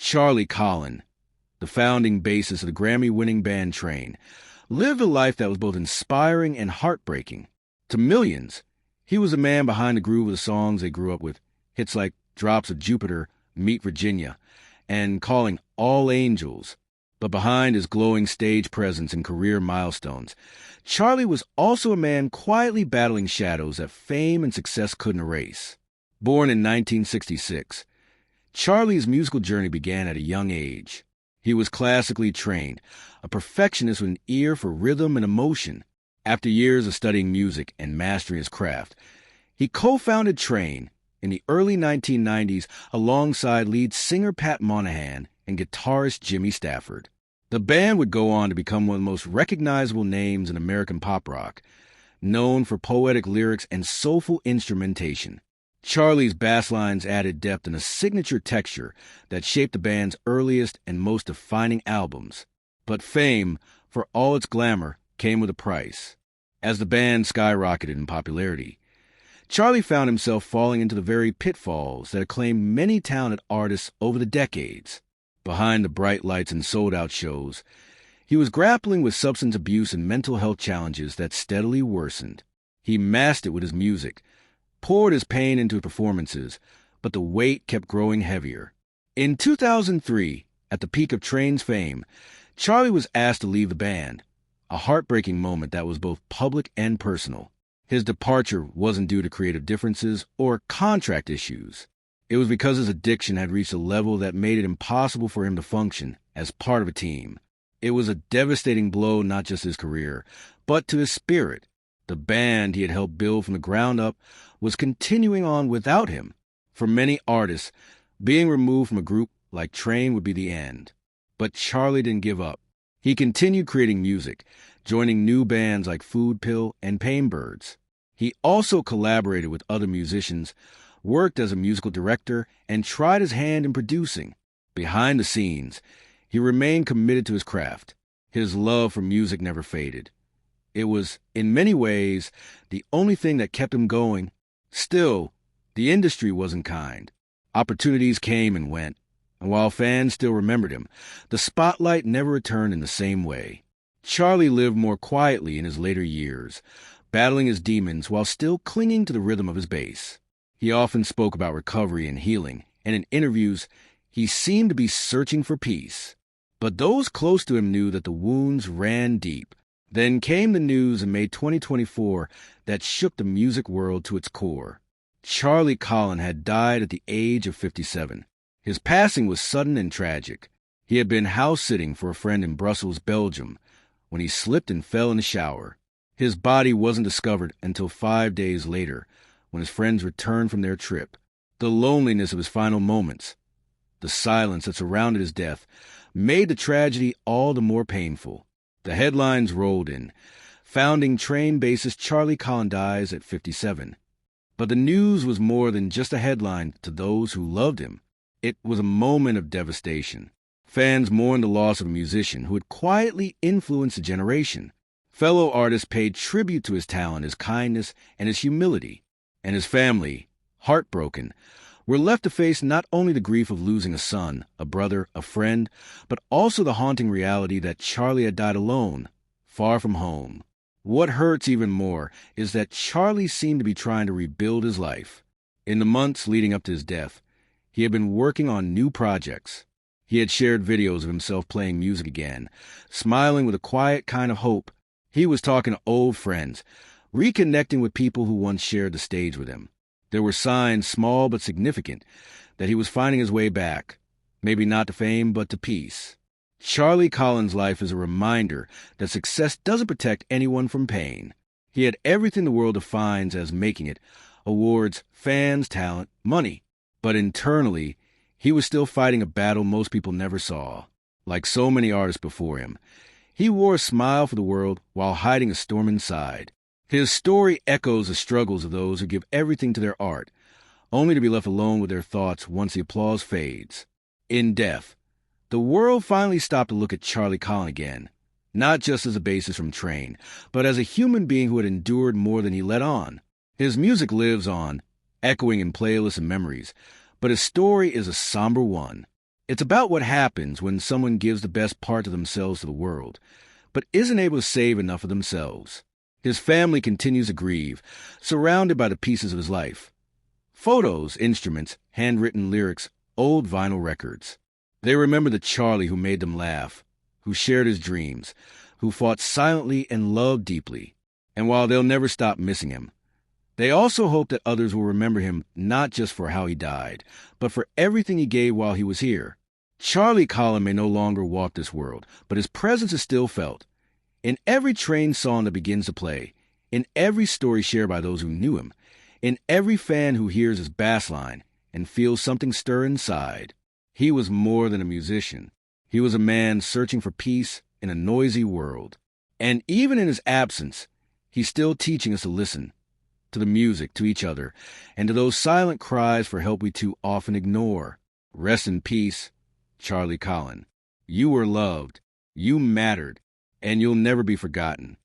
Charlie Colin, the founding bassist of the Grammy-winning band Train, lived a life that was both inspiring and heartbreaking. To millions, he was the man behind the groove of the songs they grew up with, hits like Drops of Jupiter, Meet Virginia, and Calling All Angels. But behind his glowing stage presence and career milestones, Charlie was also a man quietly battling shadows that fame and success couldn't erase. Born in 1966, Charlie's musical journey began at a young age. He was classically trained, a perfectionist with an ear for rhythm and emotion. After years of studying music and mastering his craft, he co-founded Train in the early 1990s alongside lead singer Pat Monahan and guitarist Jimmy Stafford. The band would go on to become one of the most recognizable names in American pop rock, known for poetic lyrics and soulful instrumentation. Charlie's bass lines added depth and a signature texture that shaped the band's earliest and most defining albums. But fame, for all its glamour, came with a price. As the band skyrocketed in popularity, Charlie found himself falling into the very pitfalls that acclaimed many talented artists over the decades. Behind the bright lights and sold-out shows, he was grappling with substance abuse and mental health challenges that steadily worsened. He masked it with his music, poured his pain into his performances, but the weight kept growing heavier. In 2003, at the peak of Train's fame, Charlie was asked to leave the band, a heartbreaking moment that was both public and personal. His departure wasn't due to creative differences or contract issues. It was because his addiction had reached a level that made it impossible for him to function as part of a team. It was a devastating blow not just to his career, but to his spirit. The band he had helped build from the ground up was continuing on without him. For many artists, being removed from a group like Train would be the end. But Charlie didn't give up. He continued creating music, joining new bands like Food Pill and Pain Birds. He also collaborated with other musicians, worked as a musical director, and tried his hand in producing. Behind the scenes, he remained committed to his craft. His love for music never faded. It was, in many ways, the only thing that kept him going. Still, the industry wasn't kind. Opportunities came and went, and while fans still remembered him, the spotlight never returned in the same way. Charlie lived more quietly in his later years, battling his demons while still clinging to the rhythm of his bass. He often spoke about recovery and healing, and in interviews, he seemed to be searching for peace. But those close to him knew that the wounds ran deep. Then came the news in May 2024 that shook the music world to its core. Charlie Colin had died at the age of 57. His passing was sudden and tragic. He had been house-sitting for a friend in Brussels, Belgium, when he slipped and fell in the shower. His body wasn't discovered until 5 days later, when his friends returned from their trip. The loneliness of his final moments, the silence that surrounded his death, made the tragedy all the more painful. The headlines rolled in. Founding Train bassist Charlie Colin dies at 57. But the news was more than just a headline to those who loved him. It was a moment of devastation. Fans mourned the loss of a musician who had quietly influenced a generation. Fellow artists paid tribute to his talent, his kindness, and his humility. And his family, heartbroken, were left to face not only the grief of losing a son, a brother, a friend, but also the haunting reality that Charlie had died alone, far from home. What hurts even more is that Charlie seemed to be trying to rebuild his life. In the months leading up to his death, he had been working on new projects. He had shared videos of himself playing music again, smiling with a quiet kind of hope. He was talking to old friends, reconnecting with people who once shared the stage with him. There were signs, small but significant, that he was finding his way back, maybe not to fame, but to peace. Charlie Colin's life is a reminder that success doesn't protect anyone from pain. He had everything the world defines as making it: awards, fans, talent, money. But internally, he was still fighting a battle most people never saw. Like so many artists before him, he wore a smile for the world while hiding a storm inside. His story echoes the struggles of those who give everything to their art, only to be left alone with their thoughts once the applause fades. In death, the world finally stopped to look at Charlie Colin again, not just as a bassist from Train, but as a human being who had endured more than he let on. His music lives on, echoing in playlists and memories, but his story is a somber one. It's about what happens when someone gives the best part of themselves to the world, but isn't able to save enough of themselves. His family continues to grieve, surrounded by the pieces of his life. Photos, instruments, handwritten lyrics, old vinyl records. They remember the Charlie who made them laugh, who shared his dreams, who fought silently and loved deeply. And while they'll never stop missing him, they also hope that others will remember him not just for how he died, but for everything he gave while he was here. Charlie Colin may no longer walk this world, but his presence is still felt. In every train song that begins to play, in every story shared by those who knew him, in every fan who hears his bass line and feels something stir inside. He was more than a musician. He was a man searching for peace in a noisy world. And even in his absence, he's still teaching us to listen, to the music, to each other, and to those silent cries for help we too often ignore. Rest in peace, Charlie Colin. You were loved, you mattered, and you'll never be forgotten.